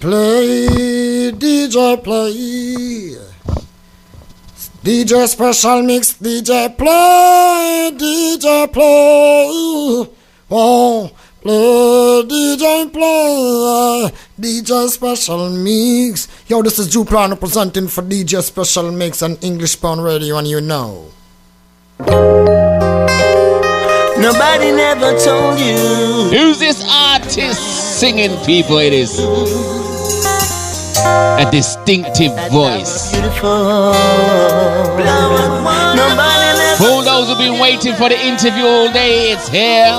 Play, DJ play. DJ special mix, DJ play, DJ play. Oh, play, DJ play, DJ special mix. Yo, this is Juplan representing for DJ special mix and English Pound Radio, and you know. Nobody never told you. Who's this artist singing, people? It is a distinctive voice. For those who've been waiting for the interview all day, it's here.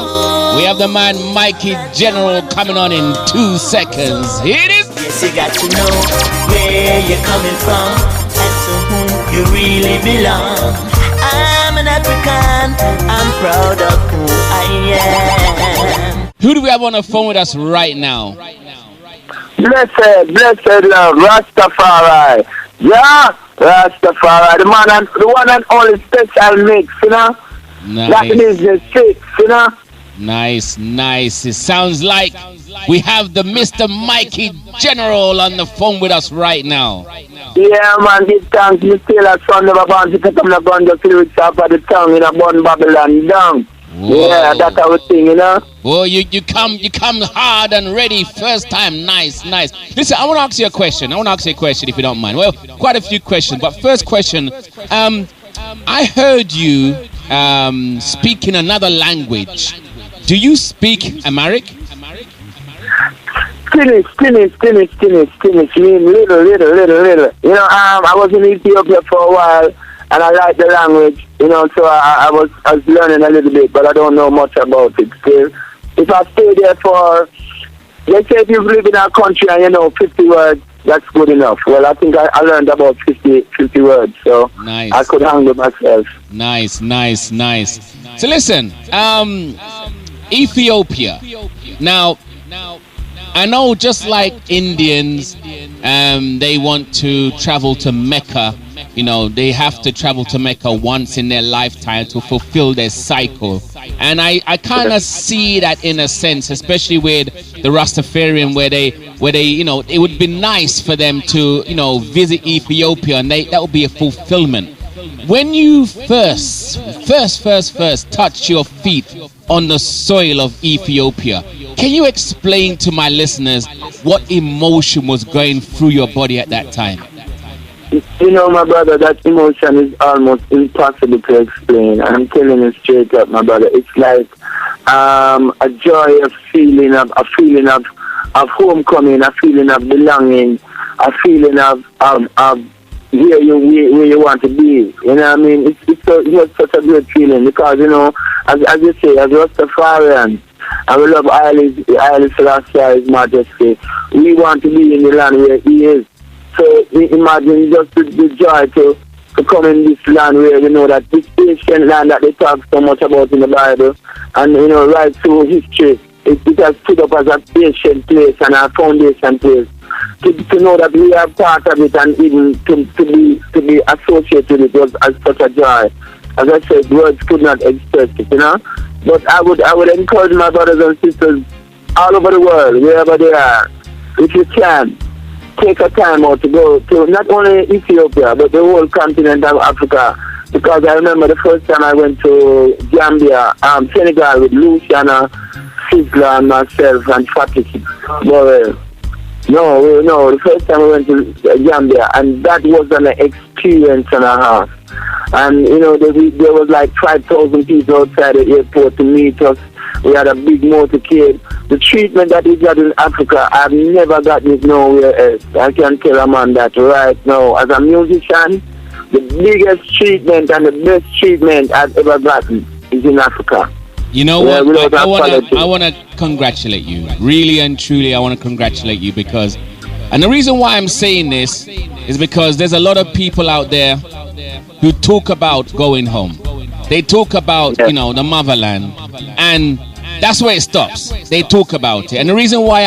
We have the man Mikey General coming on in 2 seconds. Here it is. Yes, you got to know where you're coming from and to whom you really belong. I'm an African, I'm proud of who I am. Who do we have on the phone with us right now? Blessed love, Rastafari. Yeah, Rastafari. The one and only special mix, you know? Nice. That is the 6, you know? Nice. It sounds like we have the Mr. Mikey General on the phone with us right now. Yeah, man, this thanks me still a son of a band to come the gun just lyrics off of the tongue in a bun Babylon down. Whoa. Yeah, that's our thing, you know? Oh, you come hard and ready first time. Nice. Listen, I want to ask you a question. If you don't mind. Well, quite a few questions, but first question, I heard you speak in another language. Do you speak Amharic? Finish. Little. You know, I was in Ethiopia for a while, and I like the language, you know, so I was learning a little bit, but I don't know much about it still. If I stay there for, let's say if you live in our country and you know 50 words, that's good enough. Well, I think I learned about 50 words, so nice. I could handle myself. Nice. So listen, Ethiopia. Now, I know just like Indians, they want to travel to Mecca. You know, they have to travel to Mecca once in their lifetime to fulfill their cycle. And I kind of see that in a sense, especially with the Rastafarian, where they, you know, it would be nice for them to, you know, visit Ethiopia, and that would be a fulfillment. When you first touch your feet on the soil of Ethiopia, can you explain to my listeners what emotion was going through your body at that time? You know, my brother, that emotion is almost impossible to explain. I'm telling you straight up, my brother. It's like a joy, a feeling of homecoming, a feeling of belonging, a feeling of where you want to be. You know what I mean? It's such a great feeling because, you know, as you say, as Rastafarians, and we love Haile Selassie, His Majesty, we want to be in the land where he is. So imagine just the joy to come in this land where you know that this ancient land that they talk so much about in the Bible, and you know right through history, it has stood up as an ancient place and a foundation place. To know that we are part of it and even to be associated with it was as such a joy. As I said, words could not express it, you know. But I would encourage my brothers and sisters all over the world, wherever they are, if you can, take a time out to go to not only Ethiopia, but the whole continent of Africa. Because I remember the first time I went to Gambia, Senegal with Luciana, Sizzla and myself and Fatih Borel. No, the first time I went to Gambia, and that was an experience and a half. And, you know, there was like 5,000 people outside the airport to meet us. We had a big motorcade. The treatment that we got in Africa, I've never gotten it nowhere else. I can tell a man that right now. As a musician, the biggest treatment and the best treatment I've ever gotten is in Africa. You know what? I want to congratulate you. Really and truly, I want to congratulate you because... And the reason why I'm saying this is because there's a lot of people out there who talk about going home. They talk about, you know, the motherland. And that's where it stops. They talk about it. And the reason why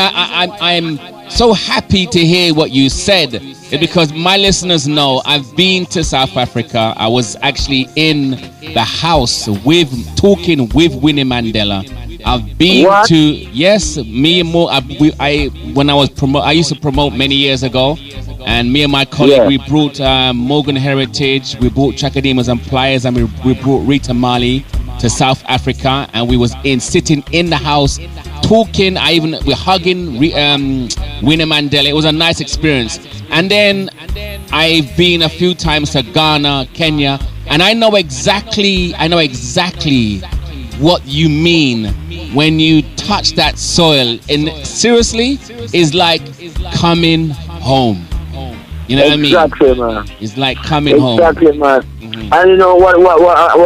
I'm so happy to hear what you said is because my listeners know I've been to South Africa. I was actually in the house talking with Winnie Mandela. I've been What? to, yes, me and Mo. When I was I used to promote many years ago, and me and my colleague, Yeah. we brought Morgan Heritage, we brought Chakademas and Pliers, and we brought Rita Mali to South Africa, and we was sitting in the house talking. We're hugging Winnie Mandela. It was a nice experience. And then I've been a few times to Ghana, Kenya, and I know exactly what you mean when you touch that soil. And seriously, it's like coming home. You know Exactly, what I mean? man. It's like coming home. Exactly, man. And you know what,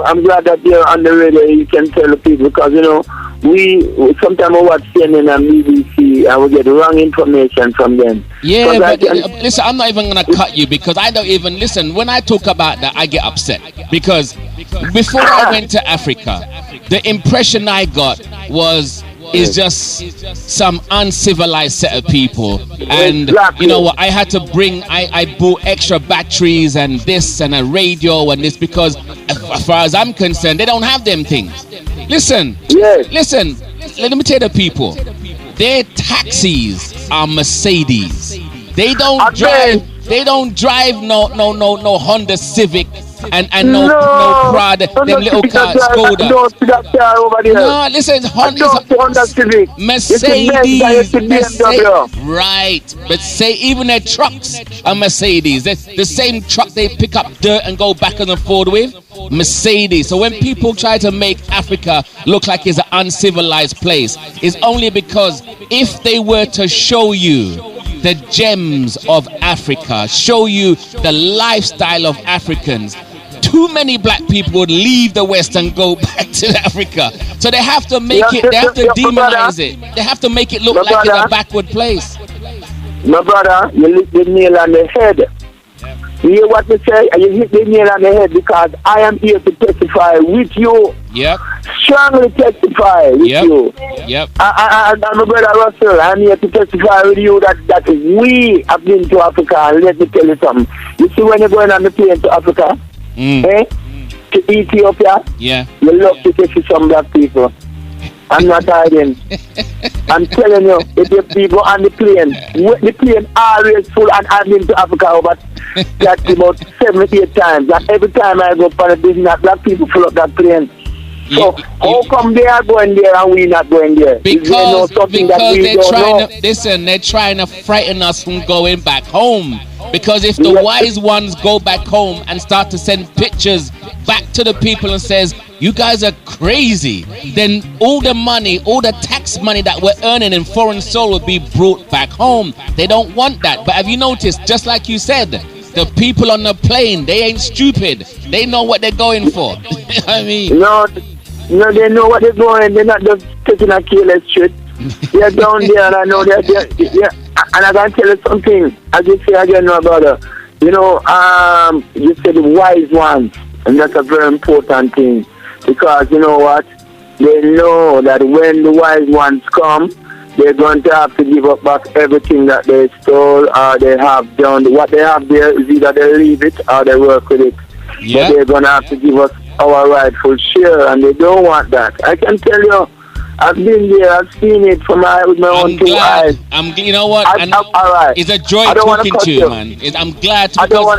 I'm glad that you're on the radio. You can tell the people, because you know we sometimes we watch CNN and BBC and we get wrong information from them. Yeah, but listen, I'm not even gonna cut you, because I don't even listen. When I talk about that, I get upset, because before I went to Africa, the impression I got is just some uncivilized set of people. And Exactly. you know what, I had to bring, I bought extra batteries and this and a radio and this, because as far as I'm concerned, they don't have them things. Listen, Yes. listen, let me tell the people, their taxis are Mercedes. They don't drive no Honda Civic and no Prada, them little cars, Skoda. Don't see that car over there. No, listen, Honda Civic. Mercedes, BMW. right? But say even their trucks are Mercedes. The same truck they pick up dirt and go back and forth with, Mercedes. So when people try to make Africa look like it's an uncivilized place, it's only because if they were to show you the gems of Africa, show you the lifestyle of Africans, too many black people would leave the West and go back to Africa. So they have to make they have to demonize it. They have to make it look like it's a backward place. My brother, you hit the nail on the head. You hear what me say? You hit the nail on the head, because I am here to testify with you. Yep. Strongly testify with you. Yep. And my brother Russell, I'm here to testify with you that we have been to Africa. And let me tell you something. You see, when you're going on the plane to Africa, to Ethiopia, you love to see some black people. I'm not hiding. I'm telling you, if the people on the plane always full, and I've been to Africa over that about 7 or 8 times. And every time I go for a business, black people fill up that plane. So how come they are going there and we not going there? Because they're trying to frighten us from going back home. Because if the wise ones go back home and start to send pictures back to the people and says, you guys are crazy, then all the money, all the tax money that we're earning in foreign soil will be brought back home. They don't want that. But have you noticed, just like you said, the people on the plane, they ain't stupid. They know what they're going for. I mean, no, they know what they're going. They're not just taking a careless trip. They're down there, and I know they're and I can tell you something. As you say again, my brother, you know, you said the wise ones, and that's a very important thing, because you know what? They know that when the wise ones come, they're going to have to give up back everything that they stole or they have done. What they have there is either they leave it or they work with it. Yeah. But they're going to have to give us our rightful share, and they don't want that. I can tell you, I've been there, I've seen it with my own 2 eyes. You know what? All right. It's a joy talking to you, man. I'm glad to. Go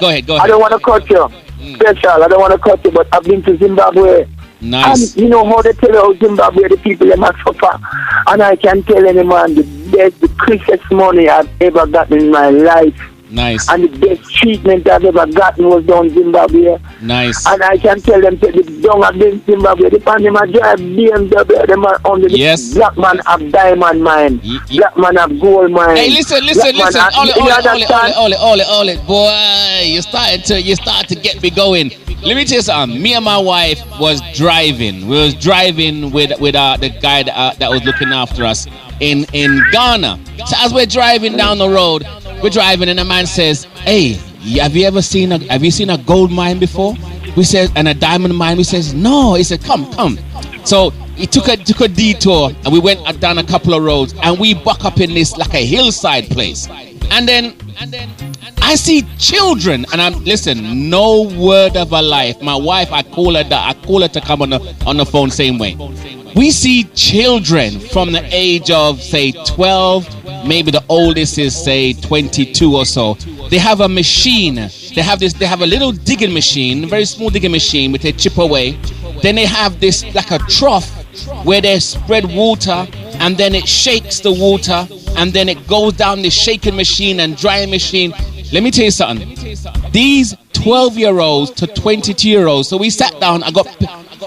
ahead. I don't want to cut you. Special, I don't want to cut you, but I've been to Zimbabwe. Nice. And you know how they tell you how Zimbabwe, the people, they must suffer. And I can tell any man, the quickest money I've ever gotten in my life. Nice. And the best treatment I've ever gotten was down in Zimbabwe. Nice. And I can tell them, down at Zimbabwe, the pan them a drive BMW, them are on the black man have diamond mine, black man have gold mine. Hey, listen. Ole, boy, you start to get me going. Let me tell you something. Me and my wife was driving. We was driving with the guy that was looking after us in Ghana. So as we're driving down the road, we're driving and a man says, "Hey, have you seen a gold mine before?" We said, "And a diamond mine." We says, "No." He said, "Come." So he took a detour and we went down a couple of roads and we buck up in this like a hillside place. And then I see children, and listen, no word of a lie. My wife, I call her to come on the phone same way. we see children from the age of, say, 12, maybe the oldest is, say, 22 or so. They have a machine. They have a little digging machine, a very small digging machine with a chip away. Then they have this, like a trough, where they spread water, and then it shakes the water, and then it goes down the shaking machine and drying machine. Let me tell you something. These 12-year-olds to 22-year-olds. So we sat down.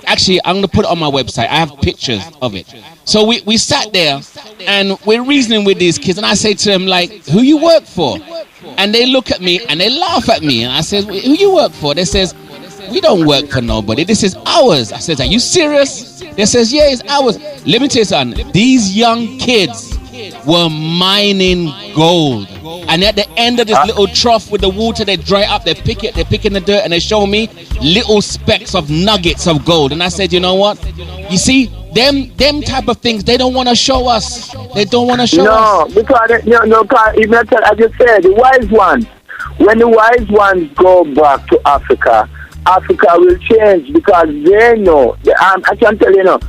Actually, I'm going to put it on my website. I have pictures of it. So we sat there, and we're reasoning with these kids. And I say to them, like, who you work for? And they look at me, and they laugh at me. And I said, who you work for? They says, we don't work for nobody. This is ours. I said, are you serious? They says, yeah, it's ours. Let me tell you something. These young kids were mining gold. And at the end of this little trough with the water, they dry up, they pick it, they pick in the dirt, and they show me little specks of nuggets of gold. And I said, you know what? You see, them type of things, they don't want to show us. They don't want to show us. Because even I just said, the wise ones, when the wise ones go back to Africa, Africa will change because they know. I can tell you,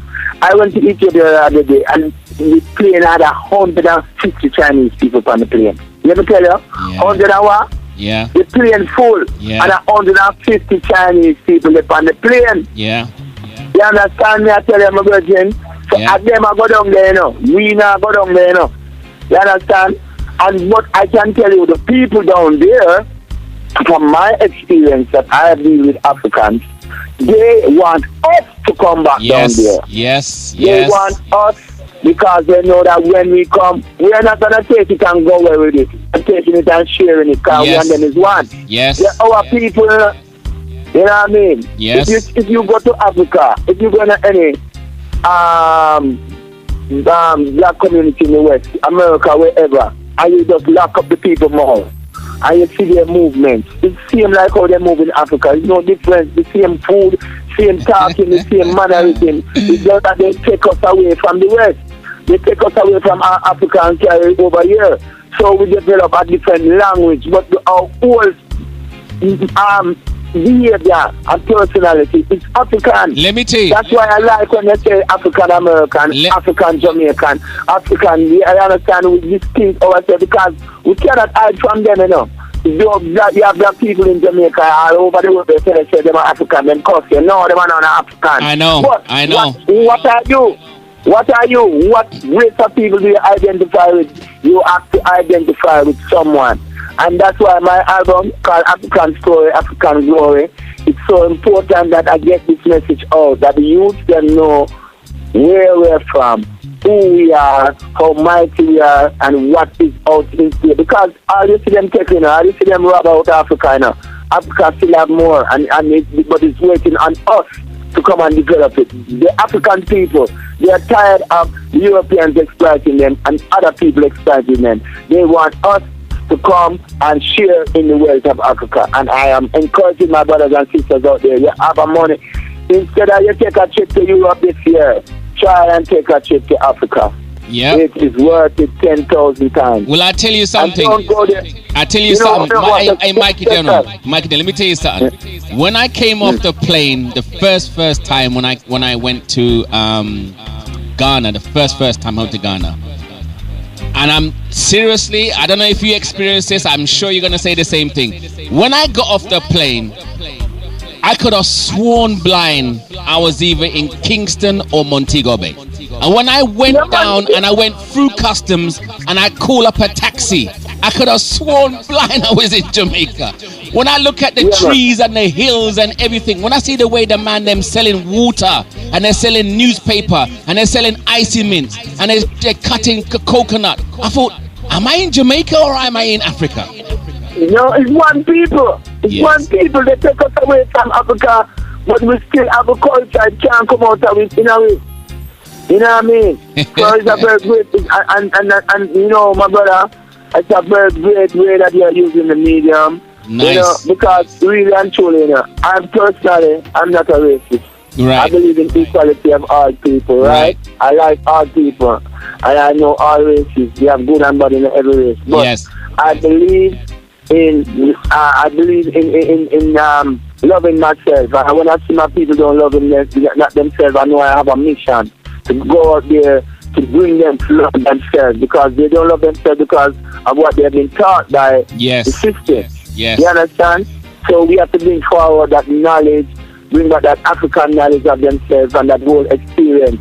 I went to Ethiopia the other day, and the plane had 150 Chinese people on the plane. Let me tell you, 100 and what? Yeah. The plane full, and 150 Chinese people on the plane. Yeah. You understand me? I tell you, my virgin. So at them, I go down there, We now go down there, You understand? And what I can tell you, the people down there, from my experience that I have dealt with Africans, they want us to come back down there. They want us because they know that when we come, we are not going to take it and go away with it. We're taking it and sharing it because we and them is one. Yes. They're our people, you know what I mean? Yes. If you go to Africa, if you go to any black community in the West, America, wherever, and you just lock up the people more, and you see their movement. It's same like how they move in Africa. It's no difference. The same food, same talking, the same mannerism. It's just that they take us away from the West. They take us away from our Africa and carry it over here. So we develop a different language, but our whole behavior and personality is African. Let me tell you. That's why I like when they say African American, African Jamaican, African. I understand we distinct ourselves because we cannot hide from them, You have black people in Jamaica all over the world. They say them are African, then cause you. No, them are not African. I know. But I know. What are you? What are you? What race of people do you identify with? You have to identify with someone. And that's why my album called African Story, African Glory, it's so important that I get this message out, that the youth can know where we're from, who we are, how mighty we are, and what is out in here. Because all you see them taking, all you see them rob out Africa, Africa still have more, but it's waiting on us to come and develop it. The African people, they are tired of Europeans exploiting them and other people exploiting them. They want us to come and share in the wealth of Africa. And I am encouraging my brothers and sisters out there, you have a money. Instead of you take a trip to Europe this year, try and take a trip to Africa. Yeah. It is worth it 10,000 times. Well, I tell you something. And don't go there. I tell you something. Hey, Mikey, Mikey, let me tell you something. When I came off the plane, the first time when I went to Ghana, the first time I went to Ghana, and I'm seriously, I don't know if you experienced this. I'm sure you're gonna say the same thing. When I got off the plane, I could have sworn blind I was either in Kingston or Montego Bay. And when I went down and I went through customs and I called up a taxi, I could have sworn blind I was in Jamaica. When I look at the trees and the hills and everything, when I see the way the man them selling water and they're selling newspaper and they're selling icy mints and they're cutting coconut, I thought, am I in Jamaica or am I in Africa? No, it's one people. It's one people. They take us away from Africa, but we still have a culture. It can't come out of it, You know what I mean? So it's a very great thing. And you know, my brother, it's a very great way that you're using the medium. Nice. Because really and truly, I'm not a racist. Right. I believe in equality of all people, right? I like all people. And I know all races. We have good and bad in every race. But I believe in loving myself. And when I see my people don't love not themselves, I know I have a mission to go out there to bring them to love themselves, because they don't love themselves because of what they have been taught by the system. Yes. You understand? So we have to bring forward that knowledge, bring back that African knowledge of themselves and that whole experience.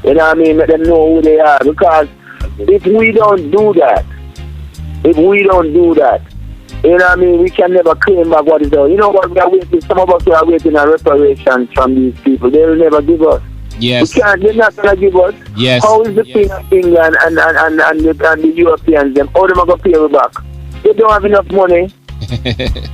You know what I mean? Let them know who they are. Because if we don't do that, you know what I mean, we can never claim back what is ours. You know what, we are waiting, some of us are waiting on reparations from these people. They will never give us. Yes. We can't, they're not going to give us. Yes. How is the King of England and the Europeans, them, how them going to pay us back? They don't have enough money.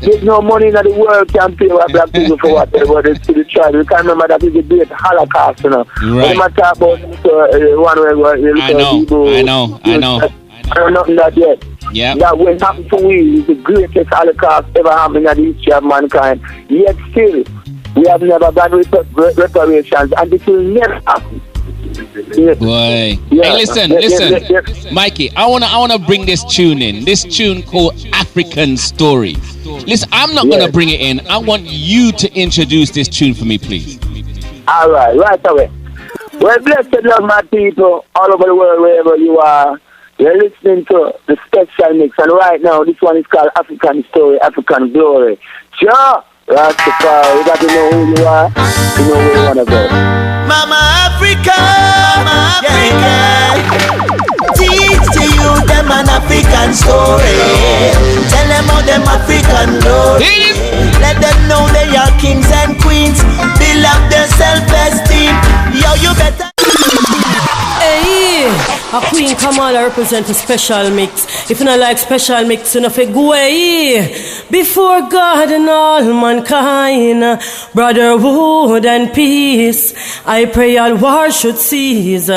There's no money in the world can pay our black people for whatever they to the tribe. You can remember that is a great Holocaust, you know. Right. When I talk about one where I know. I don't know that yet. Yeah. That what happened to we is the greatest Holocaust ever happened in the history of mankind. Yet still, we have never done reparations, and this will never happen. Boy. Yeah. Hey, listen. Mikey, I wanna bring this tune in. This tune called African Story. Listen, I'm not gonna bring it in. I want you to introduce this tune for me, please. Alright, right away. Well, blessed love my people all over the world, wherever you are. You're listening to the special mix, and right now this one is called African Story, African Glory. Sure, Rastafari, you got to know who you are, you know where you wanna go. Mama Africa, teach to you them an African story. Tell them how them African glory. Let them know they are kings and queens. Build up their self-esteem. Yo, you better. Hey, a Queen Kamala represent a special mix. If you not like special mix, you know fi go away. Before God and all mankind, brotherhood and peace, I pray all war should cease.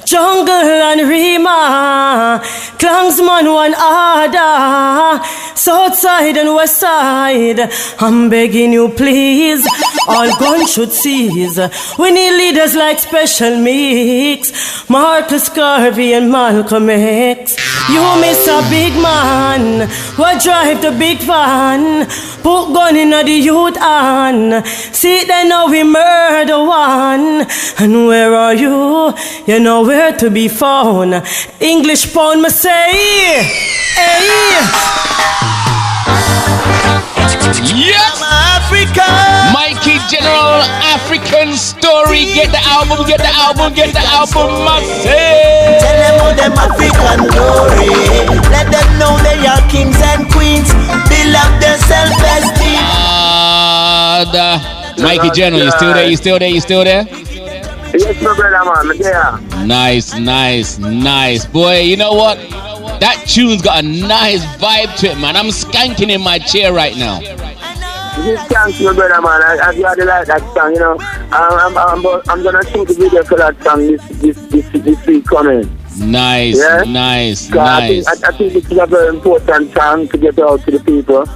Jungle and Rima, clansman one order, south side and west side. I'm begging you please, all guns should cease. We need leaders like special mix, Marcus Garvey and Malcolm X. You miss a big man, what drive the big van, put gun in the youth hand. See then now we murder one. And where are you? You know where to be found. English pound me say, hey. Yes! Africa, Mikey General African Story. Get the album, I say. tell them how them African glory. Let them know they are kings and queens. Build up their self-esteem. Mikey General, you still there? Yes, my brother, man, yeah. Nice. Boy, you know what? That tune's got a nice vibe to it, man. I'm skanking in my chair right now. This thanks, my brother, man. I really like that song, you know. I'm gonna shoot the video for that song this week coming. Nice. I think this is a very important song to get out to the people.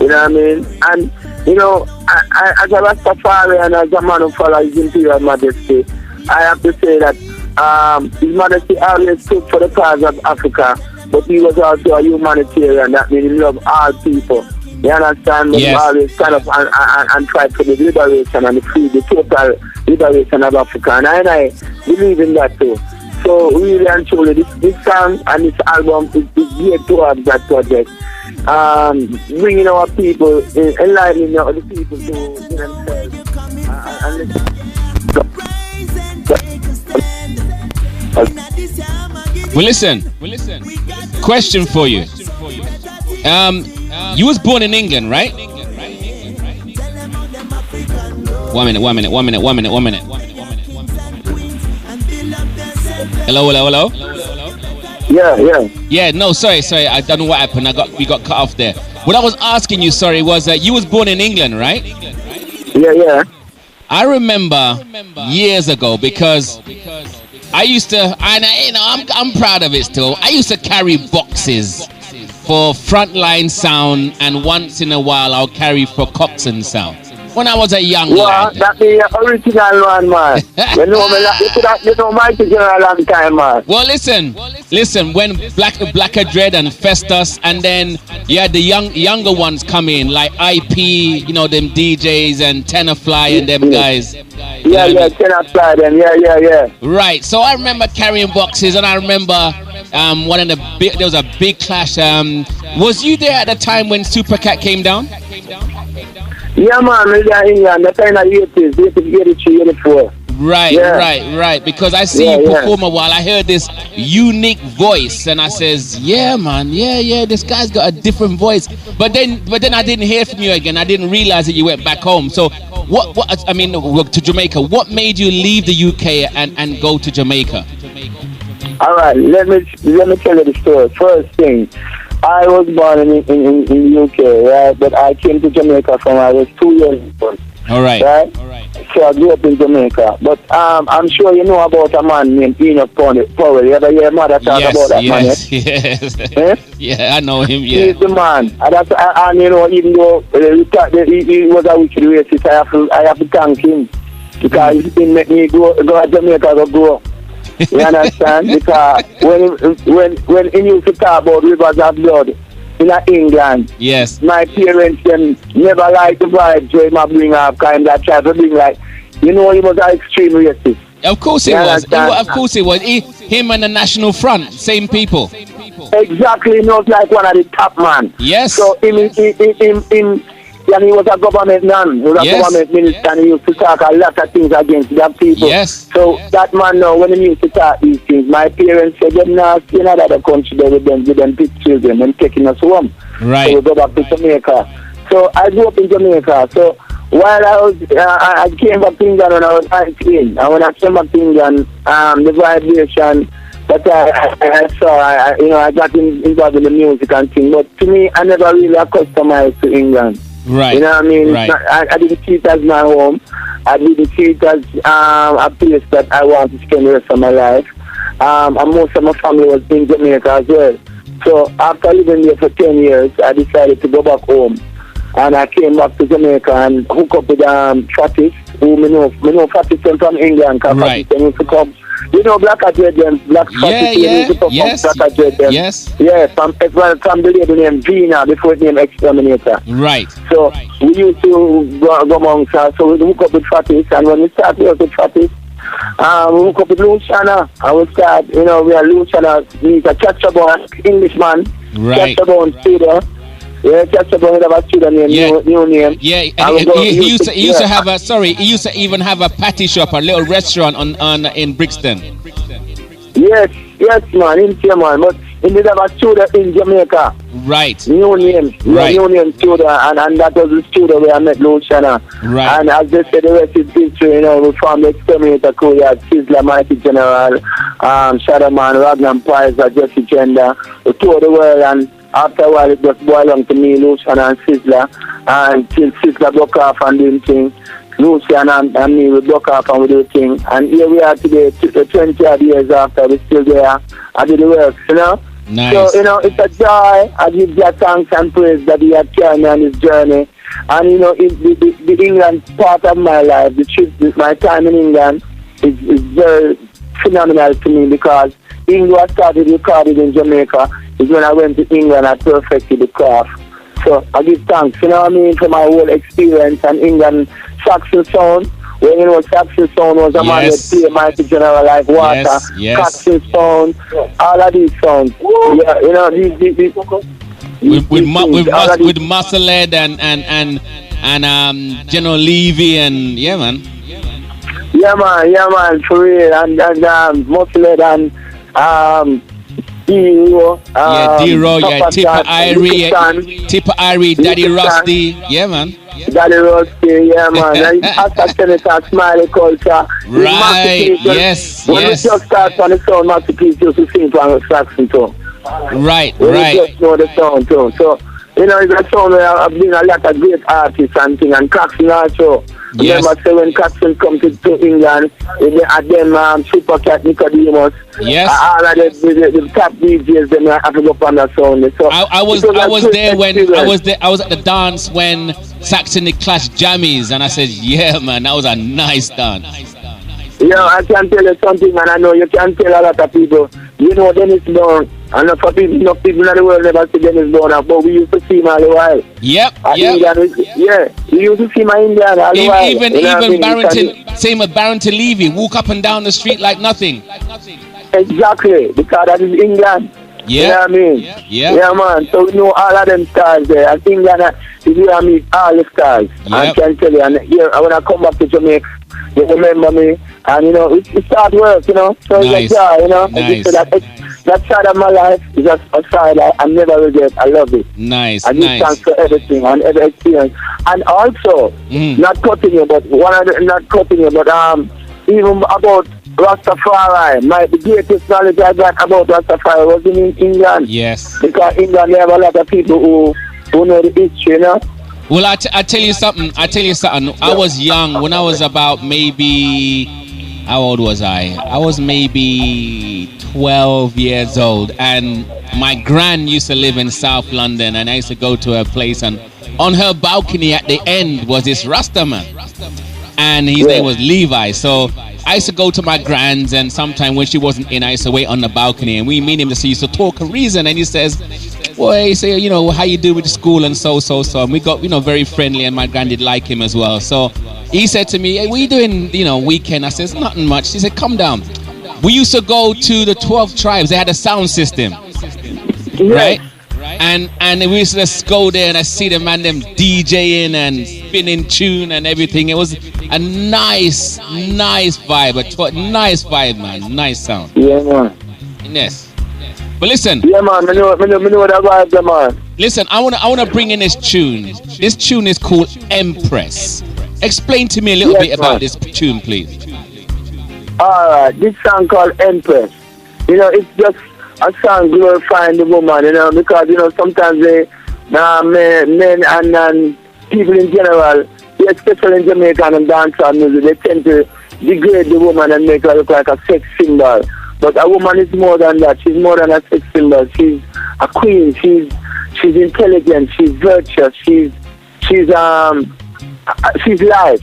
You know what I mean? And you know, I as a Rastafari and as a man who follows His Imperial Majesty, I have to say that His Majesty always stood for the cause of Africa, but he was also a humanitarian. That means he loved all people. You understand? But he always stand up and fight for the liberation and the total liberation of Africa. And I believe in that too. So really and truly, this song and this album is geared towards that project. Bringing our people, enlightening the people to themselves. Well, listen. Question for you. You was born in England, right? 1 minute. Hello. Yeah, no, sorry. I don't know what happened. We got cut off there. What I was asking you, sorry, was that you was born in England, right? Yeah. I remember years ago because I used to, and I'm proud of it still. I used to carry boxes for Frontline Sound, and once in a while I'll carry for Coxsone Sound. when I was a young Well, lad. that be the original one, man. You know me, you know Mikey for a long time, man. Well, listen. When Blacker Dread and Festus, and then you had the younger ones come in like IP, you know, them DJs and Tenafly and them guys. Yeah, Tenafly them. Yeah. Right. So I remember carrying boxes, and I remember there was a big clash. Was you there at the time when Supercat came down? Yeah, man, we're in England. The kind of 80s, 83, 84. Right. Because I see you perform a while. I heard this unique voice, and I says, yeah, man, yeah, this guy's got a different voice. But then I didn't hear from you again. I didn't realize that you went back home. So to Jamaica. What made you leave the UK and go to Jamaica? All right, let me tell you the story. First thing, I was born in the UK, right? But I came to Jamaica when I was 2 years old. All right. Right? So I grew up in Jamaica. But I'm sure you know about a man named Enoch Powell. You ever hear your mother talk about that man? Yes. Eh? Yeah, I know him, yeah. He's the man. And you know, even though he was a wicked racist, I have to thank him. Because he didn't make me go to Jamaica to grow. You understand? Because when he used to talk about rivers of blood in England, yes, my parents them never liked the vibes where he bring up kind of try to bring like, you know, he was an extreme racist. Of course he was. Of course he was. Him and the National Front, same people. Exactly, not like one of the top man. Yes. So and he was a government man. He was a government minister, and he used to talk a lot of things against that people. Yes. So that man now, when he used to talk these things, my parents said, "Them now stay in another country there with them big children, and taking us home." Right. So we go back to Jamaica. So I grew up in Jamaica. So while I came back to England when I was 19, and when I came back to England, the vibration that I saw, I got involved in the music and things. But to me, I never really customized to England. Right. You know what I mean? Right. I didn't see it as my home. I didn't see it as a place that I want to spend the rest of my life. And most of my family was in Jamaica as well. So after living there for 10 years, I decided to go back home. And I came back to Jamaica and hook up with Fatis, who I know Fatis from England, because Fatis used to come. You know Black Dread them, Black Fatis used to come from Black Dread them. Yes. Yeah, from the lady named Vina before it named Exterminator. Right. So we used to go amongst us, so we hook up with Fatis, and when we start with Fatis, we hook up with Luciana, and we start, we are Luciana, he's a Chatterbourne Englishman, Chatterbourne studio. Yeah, Chatterbourne have a studio name, new name. Yeah, and he used to have he used to even have a patty shop, a little restaurant on in Brixton. Yes, man, in man, but he did have a studio in Jamaica. Right. New name studio, and that was the studio where I met Luciana. Right. And as they say, the rest is history, we formed the Exterminator crew. We had Sizzler, Mikey General, Shadow Man, Ragnar Pizer, Jesse Gender. We toured the world, and after a while it just boiled on to me, Luciana and Sizzler, until Sizzler broke off and doing things. Luciana and me, we broke off and we do things. And here we are today, 20 odd years after, we're still there. I did the work, Nice. So, it's a joy. I give God thanks and praise that He had carried me on this journey. And, the England part of my life, the trip, my time in England is very phenomenal to me, because even though I started recording in Jamaica, is when I went to England, I perfected the craft. So I give thanks, for my whole experience. And England saxon sound, when saxon sound was a man that play Mikey General like water, saxon sound, all of these sounds. Yeah, these with Musclehead and General Levy and man. Yeah man, for real, and Musclehead and D-Ro, Tipper Irie, Daddy Rusty, man. Daddy Rusty, man. After Senator Smiley Culture. Right, yes. When we just start on the sound, Masterpiece used to sing from the saxon too. Right. We just know the sound too. So, it's a sound where I've been a lot of great artists and things, and Claxton also. Yes. Remember, say when Claxton come to England, they had them Supercat Nicodemus. Yes. All of the top DJs, them have to go up on the sound. So I was there when I was at the dance when Saxony Clash Jammies, and I said, yeah, man, that was a nice dance. Yeah, I can tell you something, and I know you can tell a lot of people. You know Dennis Brown, and for people, enough people in the world never see Dennis Brown, but we used to see him all the while. Yep. Yeah, we used to see my Indian all the while. Even Barrington, same with Barrington Levy, walk up and down the street like nothing. Exactly, because that is England. Yeah. You know what I mean? Yeah. Yeah, man. So we know all of them stars there. I think that is where I meet all the stars. Yep. I can tell you. And yeah, when I come back to Jamaica, they remember me. And, you know, it start work, you know. So Nice. it's like, yeah, you know. Nice. That side of my life is just a side I never regret. I love it. Nice. I give thanks for everything and every experience. And also, not cutting you, but even about Rastafari, the greatest knowledge I got about Rastafari was in England. Yes. Because England, they have a lot of people who know the history, you know. Well, I tell you something. I was young when I was about maybe, how old was I? I was maybe 12 years old, and my gran used to live in South London, and I used to go to her place, and on her balcony at the end was this Rasta man, and his name was Levi. So I used to go to my gran's, and sometime when she wasn't in, I used to wait on the balcony, and we meet him to used to talk a reason, and he says, well, he say, you know, how you do with the school and so. And we got, you know, very friendly, and my grand did like him as well. So he said to me, hey, what are you doing, you know, weekend? I says, nothing much. He said, come down. We used to go to the 12 tribes. They had a sound system, right? And we used to just go there, and I see them and them DJing and spinning tune and everything. It was a nice vibe, nice vibe, man, nice sound. Yeah, man. Yes. But listen. Yeah, man. I know that vibe, man. Listen, I wanna bring in this tune. This tune is called Empress. Explain to me a little bit about this tune, please. Alright, this song called Empress. You know, it's just a song glorifying the woman, you know, because, you know, sometimes men and people in general, especially in Jamaica and dancehall music, they tend to degrade the woman and make her look like a sex symbol. But a woman is more than that. She's more than a sex symbol. She's a queen. She's intelligent. She's virtuous. She's life.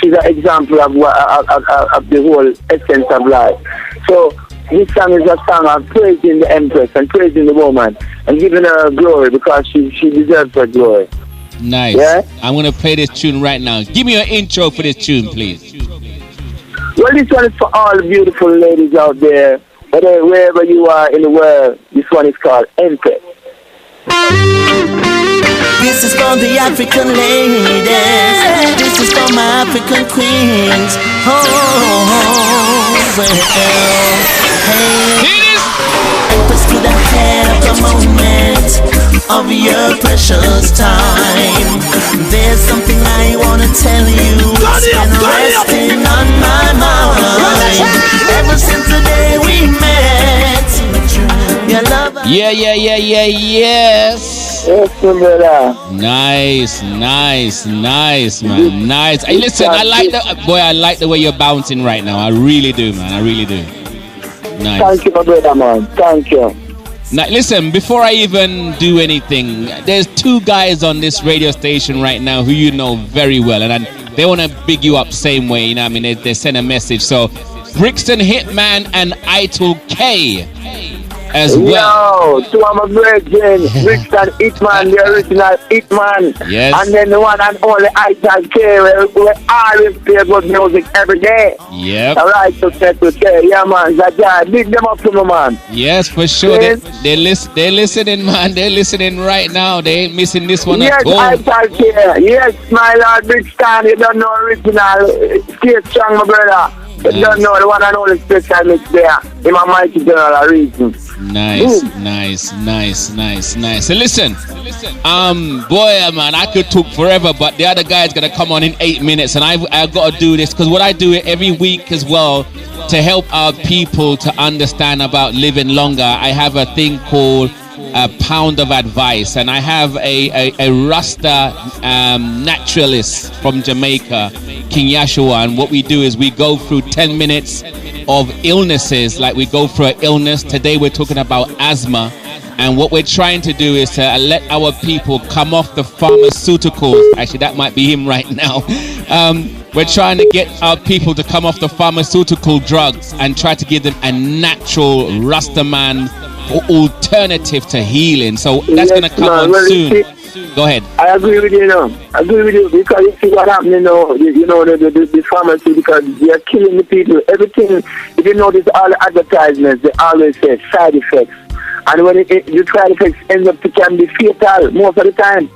She's an example of the whole essence of life. So this song is a song of praising the Empress and praising the woman and giving her glory because she deserves her glory. Nice. Yeah? I'm going to play this tune right now. Give me an intro for this tune, please. Well, this one is for all the beautiful ladies out there, wherever you are in the world. This one is called Empress. This is for the African ladies. This is for my African queens. Well, hey. Empress, could I have a moment of your precious time? There's something I wanna tell you. It's been resting on my mind ever since the day we met. Your love. Yes. Yes, brother. Nice, man. Nice. Hey, listen, I like the way you're bouncing right now. I really do, man. I really do. Nice. Thank you, my brother, man. Thank you. Now, listen, before I even do anything, there's two guys on this radio station right now who you know very well, and they want to big you up same way, you know what I mean? They send a message. So, Brixton Hitman and Ital K as well. Yo, two of my brethren, Brixton Hitman, the original Hitman. Yes. And then the one and only Ital K, we always play good music every day. Yep. Alright, so set to say, yeah, man, big them up to me, man. Yes, for sure. Yes. They're listening, man. They're listening right now. They ain't missing this one Yes, at all. Ital K. Yes, my Lord, Brixton, you don't know original. Stay strong, my brother. You don't know the one and only special mix there. In my Mikey general reason. Nice. So listen, boy, man, I could talk forever, but the other guy's gonna come on in 8 minutes, and I've got to do this because what I do it every week as well to help our people to understand about living longer. I have a thing called a pound of advice, and I have a Rasta naturalist from Jamaica, King Yashua, and what we do is we go through 10 minutes of illnesses, like we go through an illness. Today we're talking about asthma, And what we're trying to do is to let our people come off the pharmaceuticals. Actually, that might be him right now. We're trying to get our people to come off the pharmaceutical drugs and try to give them a natural Rastaman alternative to healing. So that's going to come on soon. Go ahead. I agree with you now. I agree with you because you see what happening now. The pharmacy, because they are killing the people. Everything, if you notice all the advertisements, they always say side effects. And when the side effects end up, it can be fatal most of the time.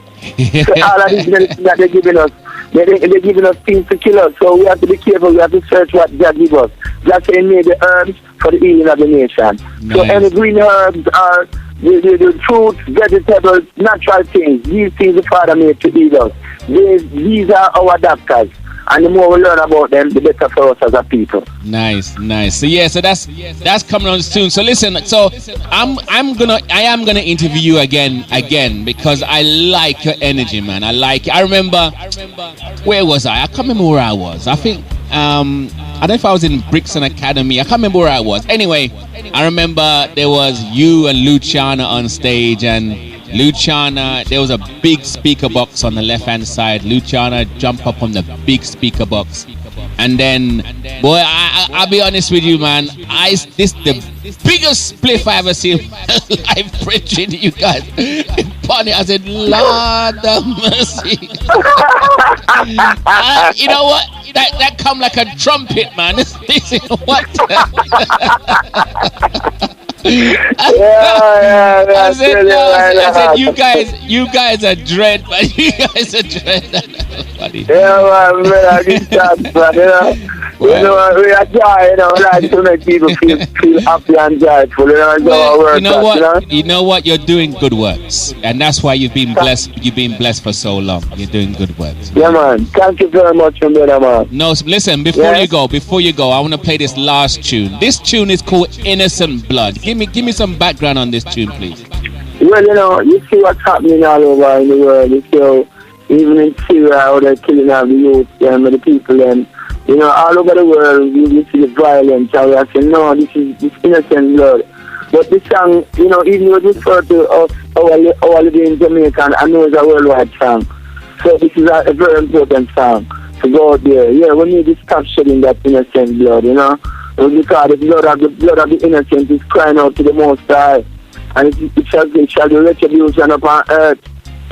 So all of these medicine that they're giving us, they're giving us things to kill us. So we have to be careful. We have to search what God gives us. God said He made the herbs for the healing of the nation. Nice. So any green herbs are the fruits, vegetables, natural things. These things the Father made to eat us. These are our doctors. And the more we learn about them, the better for us as a people. Nice. So yeah, so that's coming on soon. So listen, so I am gonna interview you again because I like your energy, man. I like it. I remember, where was I? I can't remember where I was. I think I don't know if I was in Brixton Academy. I can't remember where I was. Anyway, I remember there was you and Luciana on stage, and Luciana, there was a big speaker box on the left hand side. Luciana jumped up on the big speaker box, and then, boy, I'll be honest with you, man. This the biggest spliff I ever seen in my life, preaching you guys. Funny, I said, Lord have mercy. You know what? That come like a trumpet, man. This is what. I said, you guys are dread, man. You guys are dread. Funny. Yeah, man, I get that, man. We are joy, like to make people feel happy and joyful. You know what? You're doing good works, and that's why you've been blessed. You've been blessed for so long. You're doing good works. Yeah, man. Thank you very much, brother, man. No, listen. Before you go, I want to play this last tune. This tune is called "Innocent Blood." Give me some background on this tune, please. Well, you see what's happening all over in the world. You see, even in Syria, how they're killing all the youth and the people and. All over the world, we see the violence, and we are saying, no, this is innocent blood. But this song, even though it refers to us, our living in Jamaica, I know it's a worldwide song. So this is a very important song to go out there. Yeah, we need to stop shedding that innocent blood, because the blood of the innocent is crying out to the Most High. And it shall be retribution upon earth.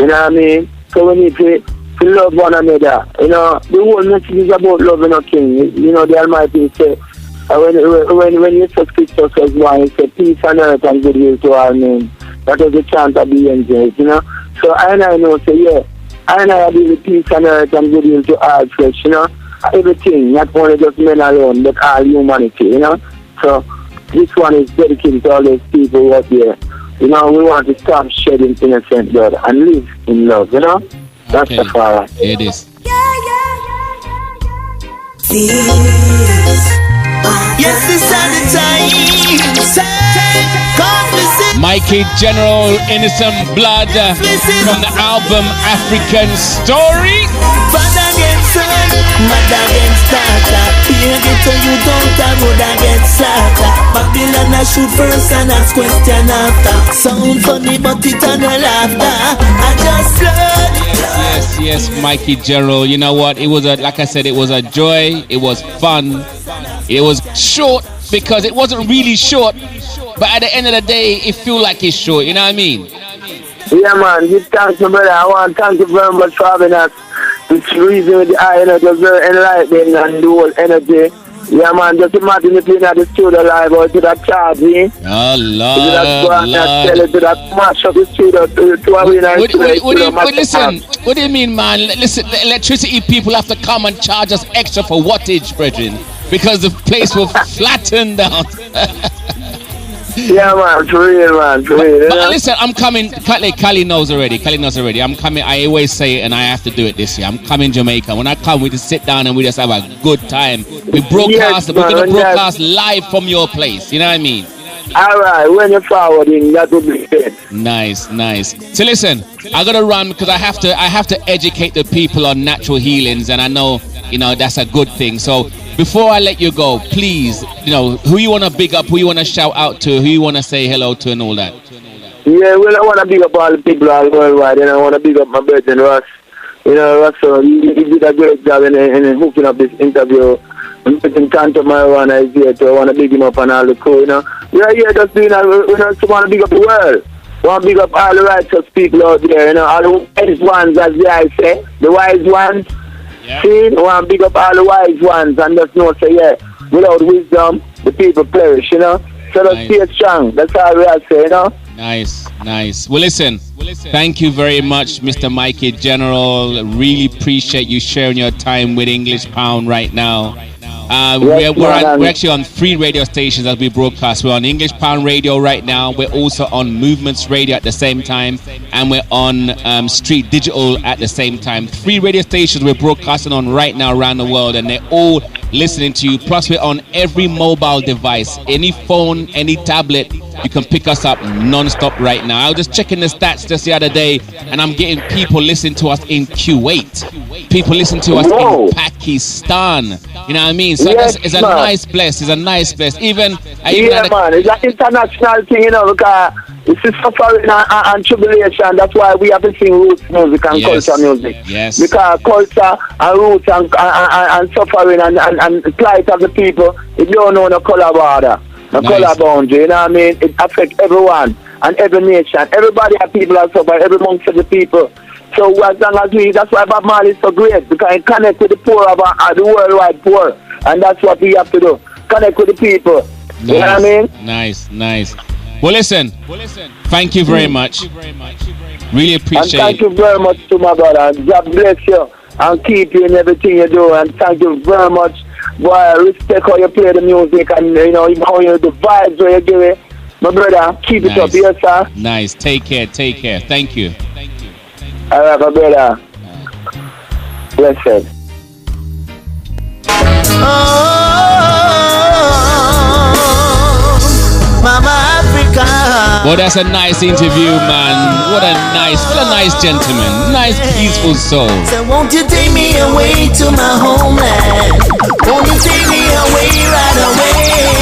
You know what I mean? So we need to love one another. The whole message is about loving a king. The Almighty say, when Jesus Christus was born, He said, peace on earth and goodwill to all men. That was the chant of the angels, So I know, say, yeah, I be with peace on earth and goodwill to all flesh, Everything, not only just men alone, but all humanity, So this one is dedicated to all those people out there. We want to stop shedding innocent blood and live in love, That's the fire. It is. Yes, this is the time. Mikey General, Innocent Blood, from the album African Story. Father against son, mother against daughter. Here get to you don't have road against slaughter. Babylon I shoot first and ask question after. Sound funny but it on no laughter. I just flood. Yes, Mikey General. You know what? It was like I said, it was a joy. It was fun. It was short because it wasn't really short. But at the end of the day, it feel like it's short. You know what I mean? Yeah, man. Give thanks, brother. I want to thank you very much for having us. It's reason with the eye, it was very enlightening and the whole energy. Yeah, man. Just imagine if you're at the studio live or to that charge, eh? Oh, Lord. To that go and tell it to that smash up the studio to a winner. Listen, what do you mean, man? Listen, the electricity people have to come and charge us extra for wattage, brethren, because the place will flatten down. Yeah, man, for real, man, for real. But listen, I'm coming. Kali knows already. I'm coming. I always say it, and I have to do it this year. I'm coming Jamaica. When I come, we just sit down and we just have a good time. We broadcast. We're gonna broadcast live from your place. You know what I mean? All right. When you're forwarding, that would be good. Nice. So listen, I gotta run because I have to educate the people on natural healings, and I know that's a good thing. So. Before I let you go, please, who you want to big up, who you want to shout out to, who you want to say hello to and all that. Yeah, well, I want to big up all the people all worldwide, and I want to big up my brother Ross. You know, Ross, he did a great job in hooking up this interview. And putting Canto Marijuana is here, so I want to big him up and all the crew, you know. We are here just doing, we just want to big up the world. We want to big up all the righteous people out there, you know, all the wise ones, as I say, the wise ones. Yeah. See, we want to big up all the wise ones and just know, say, yeah, without wisdom, the people perish, you know. So let's stay strong. That's all we are saying, you know. Nice. Well, listen. Thank you very much, Mr. Mikey General. Really appreciate you sharing your time with English Pound right now. We're actually on 3 radio stations that we broadcast. We're on English Pound Radio right now. We're also on Movements Radio at the same time. And we're on Street Digital at the same time. 3 radio stations we're broadcasting on right now around the world. And they're all listening to you. Plus, we're on every mobile device. Any phone, any tablet. You can pick us up non-stop right now. I was just checking the stats just the other day, and I'm getting people listening to us in Kuwait. People listen to us in Pakistan. You know what I mean? So it's a nice bless. It's a nice bless. Even man, it's an international thing, you know, because this is suffering and tribulation. That's why we have to sing roots music and culture music. Yes. Because culture and roots and suffering and plight of the people, it don't know no color border. The color boundary, you know what I mean? It affects everyone and every nation. Everybody have people are suffer, every amongst the people. So as long as that's why Bob Marley is so great, because he connect with the poor of the worldwide poor. And that's what we have to do. Connect with the people. You know what I mean? Nice. Well, listen. Thank you very much. Really appreciate it. And thank you very much to my brother. God bless you and keep you in everything you do. And thank you very much. Boy, respect how you play the music and, you know, how you the vibes where you give it. My brother, keep it up, yes, sir. Nice. Take care. Thank you. All right, my brother. Blessed. Mama Africa. Well, that's a nice interview, man. What a nice gentleman. Nice, peaceful soul. So won't you take me away to my homeland? Won't you take me away right away?